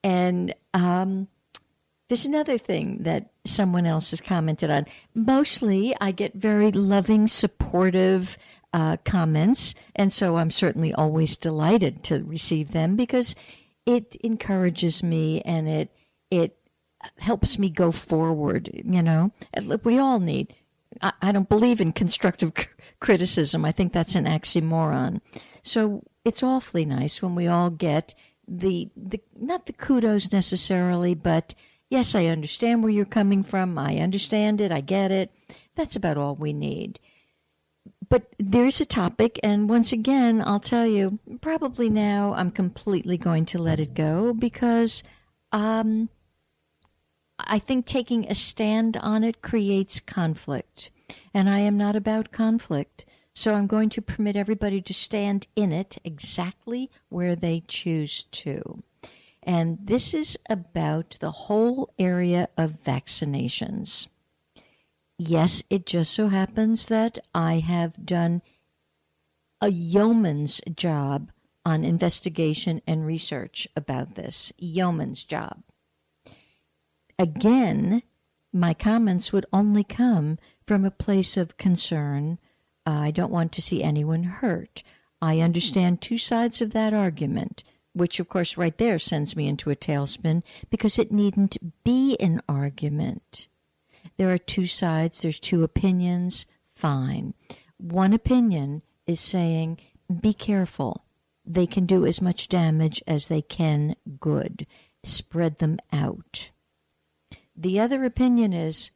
And there's another thing that someone else has commented on. Mostly, I get very loving, supportive comments, and so I'm certainly always delighted to receive them because it encourages me and it helps me go forward. We all need. I don't believe in constructive criticism. I think that's an oxymoron. So it's awfully nice when we all get the not the kudos necessarily, but yes, I understand where you're coming from. I understand it. I get it. That's about all we need. But there's a topic, and once again, I'll tell you, probably now I'm completely going to let it go because I think taking a stand on it creates conflict, and I am not about conflict. So I'm going to permit everybody to stand in it exactly where they choose to. And this is about the whole area of vaccinations. Yes, it just so happens that I have done a yeoman's job on investigation and research about this. Yeoman's job. Again, my comments would only come from a place of concern. I don't want to see anyone hurt. I understand two sides of that argument, which, of course, right there sends me into a tailspin because it needn't be an argument. There are two sides. There's two opinions. Fine. One opinion is saying, be careful. They can do as much damage as they can good. Spread them out. The other opinion is,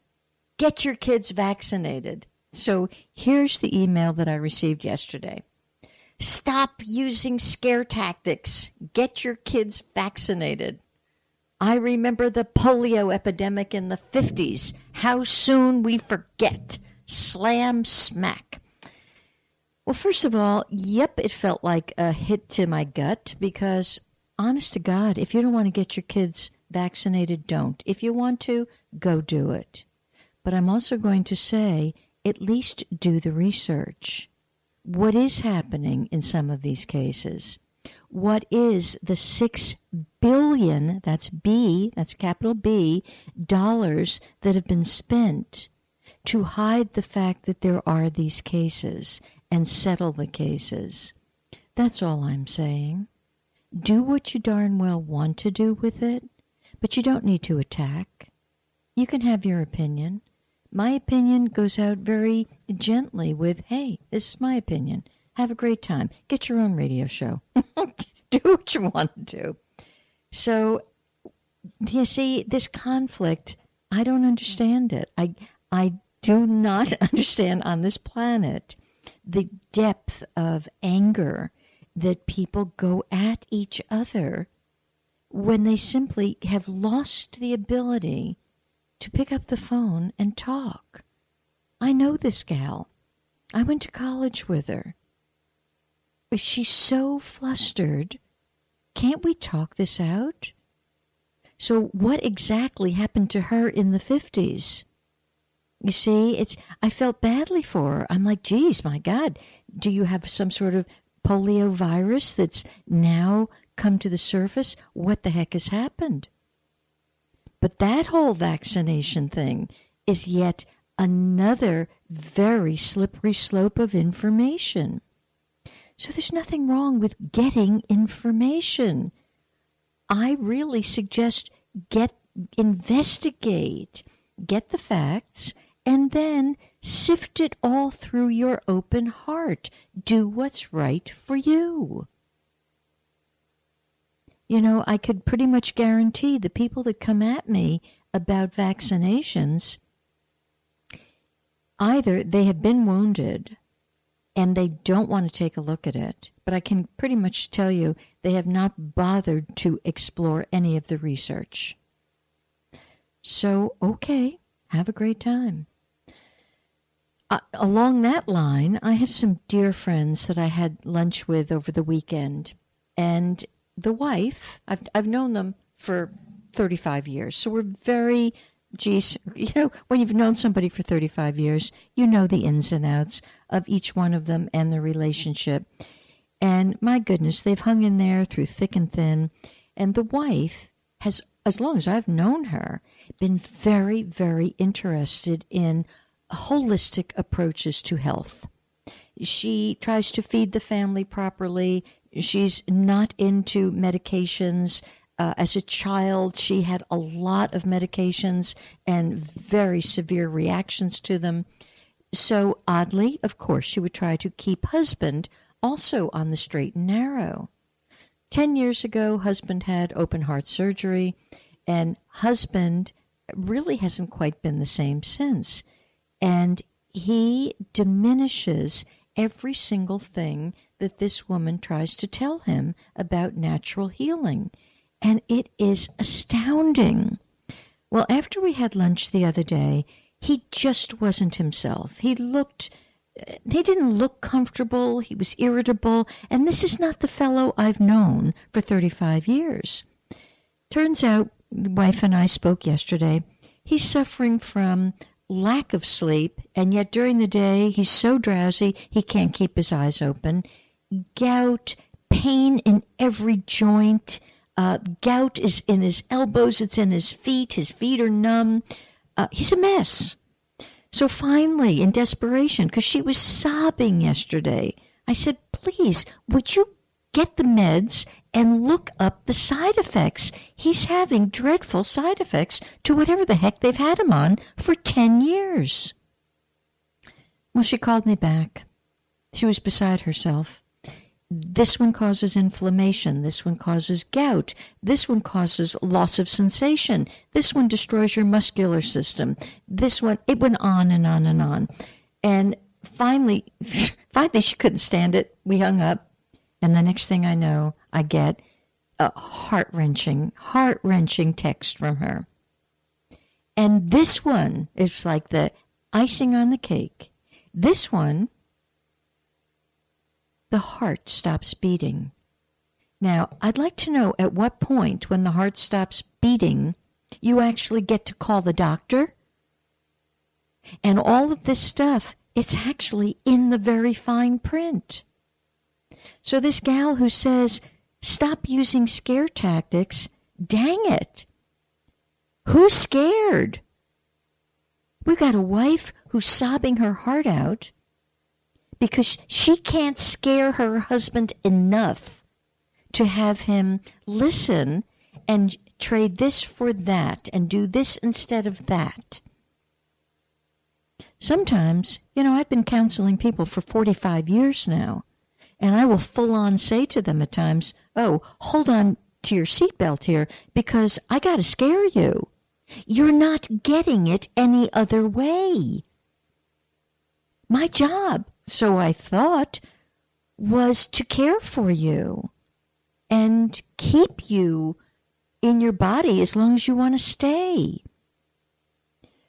get your kids vaccinated. So here's the email that I received yesterday. Stop using scare tactics. Get your kids vaccinated. I remember the polio epidemic in the 50s. How soon we forget. Slam smack. Well, first of all, yep, it felt like a hit to my gut because, honest to God, if you don't want to get your kids vaccinated, don't. If you want to, go do it. But I'm also going to say, at least do the research. What is happening in some of these cases? What is the $6 billion, that's B, that's capital B, dollars that have been spent to hide the fact that there are these cases and settle the cases? That's all I'm saying. Do what you darn well want to do with it, but you don't need to attack. You can have your opinion. My opinion goes out very gently with, hey, this is my opinion. Have a great time. Get your own radio show. Do what you want to do. So, you see, this conflict, I don't understand it. I do not understand on this planet the depth of anger that people go at each other when they simply have lost the ability to pick up the phone and talk. I know this gal. I went to college with her. If she's so flustered, can't we talk this out? So what exactly happened to her in the 50s? You see, I felt badly for her. I'm like, geez, my God, do you have some sort of polio virus that's now come to the surface? What the heck has happened? But that whole vaccination thing is yet another very slippery slope of information. So there's nothing wrong with getting information. I really suggest investigate, get the facts, and then sift it all through your open heart. Do what's right for you. You know, I could pretty much guarantee the people that come at me about vaccinations, either they have been wounded and they don't want to take a look at it, but I can pretty much tell you they have not bothered to explore any of the research. So, okay, have a great time. Along that line, I have some dear friends that I had lunch with over the weekend, and the wife, I've known them for 35 years, so we're very, when you've known somebody for 35 years, you know the ins and outs of each one of them and the relationship. And my goodness, they've hung in there through thick and thin. And the wife has, as long as I've known her, been very, very interested in holistic approaches to health. She tries to feed the family properly. She's not into medications. As a child, she had a lot of medications and very severe reactions to them. So oddly, of course, she would try to keep husband also on the straight and narrow. 10 years ago, husband had open heart surgery, and husband really hasn't quite been the same since. And he diminishes every single thing that this woman tries to tell him about natural healing. And it is astounding. Well, after we had lunch the other day, he just wasn't himself. He didn't look comfortable. He was irritable. And this is not the fellow I've known for 35 years. Turns out, the wife and I spoke yesterday, he's suffering from lack of sleep, and yet during the day he's so drowsy he can't keep his eyes open. Gout, pain in every joint. Gout is in his elbows, it's in his feet are numb. He's a mess. So finally, in desperation, because she was sobbing yesterday, I said, please, would you get the meds and look up the side effects? He's having dreadful side effects to whatever the heck they've had him on for 10 years. Well, she called me back. She was beside herself. This one causes inflammation. This one causes gout. This one causes loss of sensation. This one destroys your muscular system. This one, it went on and on and on. And finally she couldn't stand it. We hung up. And the next thing I know, I get a heart-wrenching text from her. And this one is like the icing on the cake. This one, the heart stops beating. Now, I'd like to know at what point when the heart stops beating, you actually get to call the doctor. And all of this stuff, it's actually in the very fine print. So this gal who says, stop using scare tactics, dang it. Who's scared? We've got a wife who's sobbing her heart out because she can't scare her husband enough to have him listen and trade this for that and do this instead of that. Sometimes, I've been counseling people for 45 years now, and I will full on say to them at times, oh, hold on to your seatbelt here because I got to scare you. You're not getting it any other way. My job, so I thought, was to care for you and keep you in your body as long as you want to stay.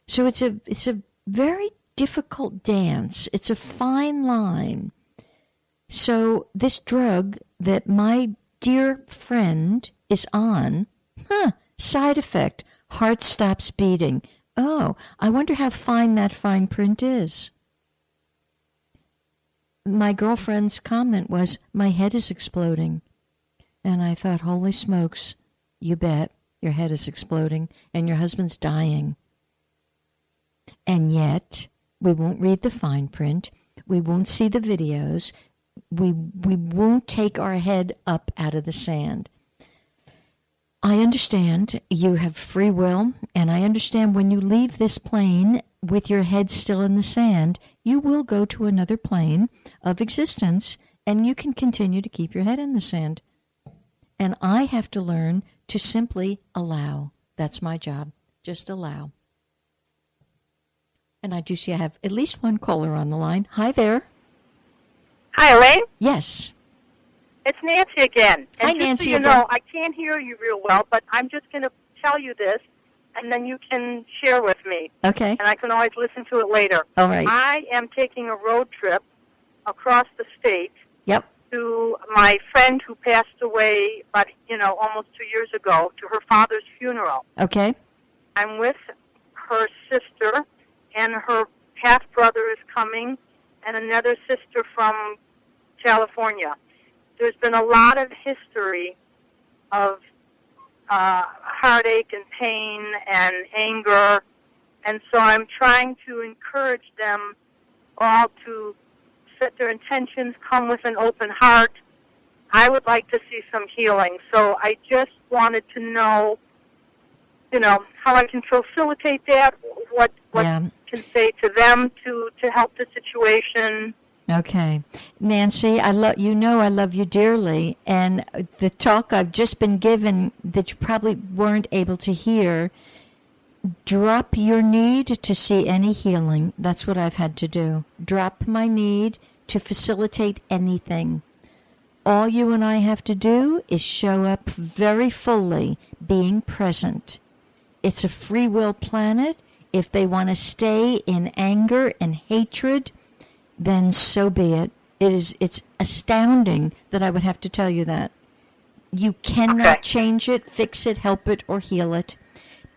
So it's a very difficult dance. It's a fine line. So this drug that my dear friend is on, side effect, heart stops beating. Oh, I wonder how fine that fine print is. My girlfriend's comment was, my head is exploding. And I thought, holy smokes, you bet your head is exploding and your husband's dying. And yet, we won't read the fine print. We won't see the videos. We won't take our head up out of the sand. I understand you have free will, and I understand when you leave this plane with your head still in the sand, you will go to another plane of existence, and you can continue to keep your head in the sand. And I have to learn to simply allow. That's my job. Just allow. And I do see I have at least one caller on the line. Hi there. Hi, Elaine. Yes. It's Nancy again. And Hi, Nancy. So you know, I can't hear you real well, but I'm just going to tell you this, and then you can share with me. Okay. And I can always listen to it later. All right. I am taking a road trip across the state. Yep. To my friend who passed away about, almost 2 years ago, to her father's funeral. Okay. I'm with her sister, and her half-brother is coming, and another sister from California. There's been a lot of history of heartache and pain and anger. And so I'm trying to encourage them all to set their intentions, come with an open heart. I would like to see some healing. So I just wanted to know, how I can facilitate that, what can say to them to help the situation. Okay. Nancy, I love you dearly, and the talk I've just been given that you probably weren't able to hear, drop your need to see any healing. That's what I've had to do. Drop my need to facilitate anything. All you and I have to do is show up very fully, being present. It's a free will planet. If they want to stay in anger and hatred, then so be it. It's astounding that I would have to tell you that. You cannot change it, fix it, help it, or heal it.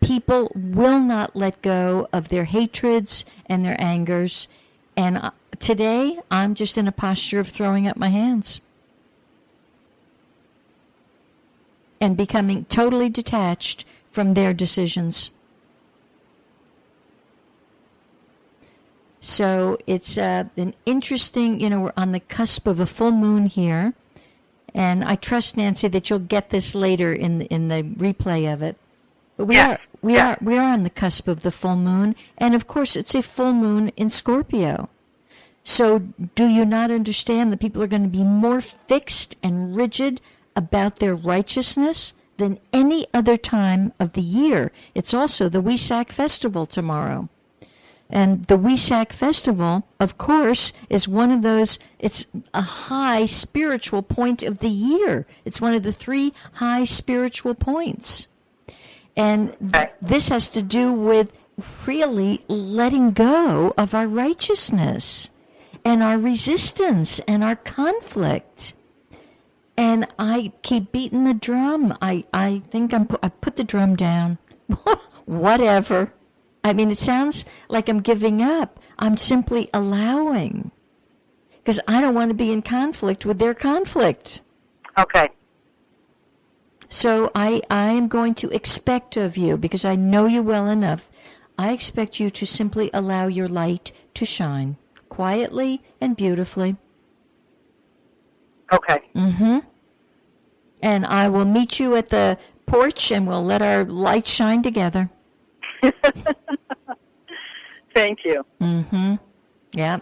People will not let go of their hatreds and their angers. And today, I'm just in a posture of throwing up my hands and becoming totally detached from their decisions. So it's an interesting, we're on the cusp of a full moon here. And I trust, Nancy, that you'll get this later in the replay of it. But we are on the cusp of the full moon. And of course, it's a full moon in Scorpio. So do you not understand that people are going to be more fixed and rigid about their righteousness than any other time of the year? It's also the Wesak Festival tomorrow. And the Wesak Festival, of course, is one of those, it's a high spiritual point of the year. It's one of the 3 high spiritual points. And this has to do with really letting go of our righteousness and our resistance and our conflict. And I keep beating the drum. I think I put the drum down. Whatever. I mean, it sounds like I'm giving up. I'm simply allowing. Because I don't want to be in conflict with their conflict. Okay. So I am going to expect of you, because I know you well enough, I expect you to simply allow your light to shine quietly and beautifully. Okay. Mm-hmm. And I will meet you at the porch and we'll let our light shine together. Thank you. Mm-hmm. Yeah.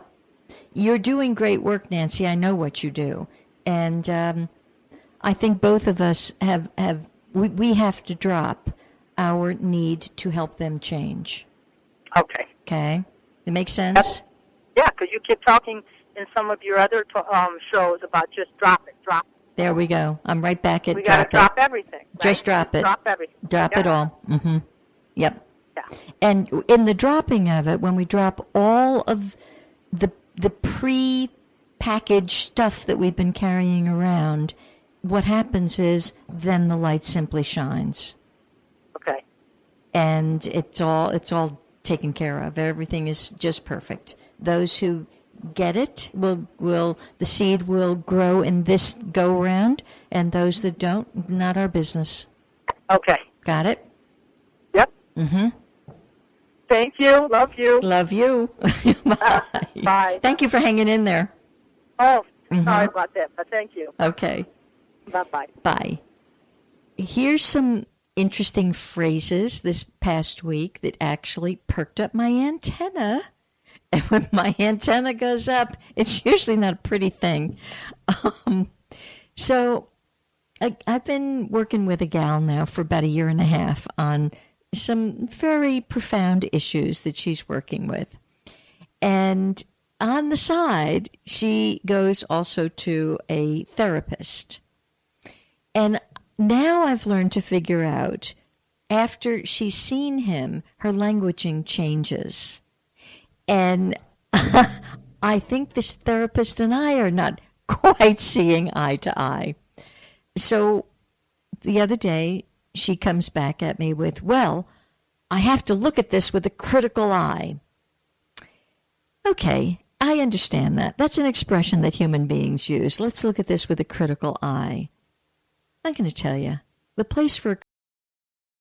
You're doing great work, Nancy. I know what you do. And I think both of us we have to drop our need to help them change. Okay. Okay? It makes sense? Yeah, because you keep talking in some of your other shows about just drop it. There we go. I'm right back at we got to drop everything. Right? Just drop it. Drop everything. Drop it all. Mm-hmm. Yep. Yeah. And in the dropping of it, when we drop all of the pre-packaged stuff that we've been carrying around, what happens is then the light simply shines. Okay. And it's all taken care of. Everything is just perfect. Those who get it will the seed will grow in this go round, and those that don't, not our business. Okay. Got it? Yep. Mm-hmm. Thank you. Love you. Love you. Bye. Bye. Thank you for hanging in there. Oh, sorry about that, but thank you. Okay. Bye-bye. Bye. Here's some interesting phrases this past week that actually perked up my antenna. And when my antenna goes up, it's usually not a pretty thing. So I've been working with a gal now for about 1.5 years on some very profound issues that she's working with. And on the side, she goes also to a therapist. And now I've learned to figure out, after she's seen him, her languaging changes. And I think this therapist and I are not quite seeing eye to eye. So the other day, she comes back at me with, well, I have to look at this with a critical eye. Okay, I understand that. That's an expression that human beings use. Let's look at this with a critical eye. I'm going to tell you, the place for a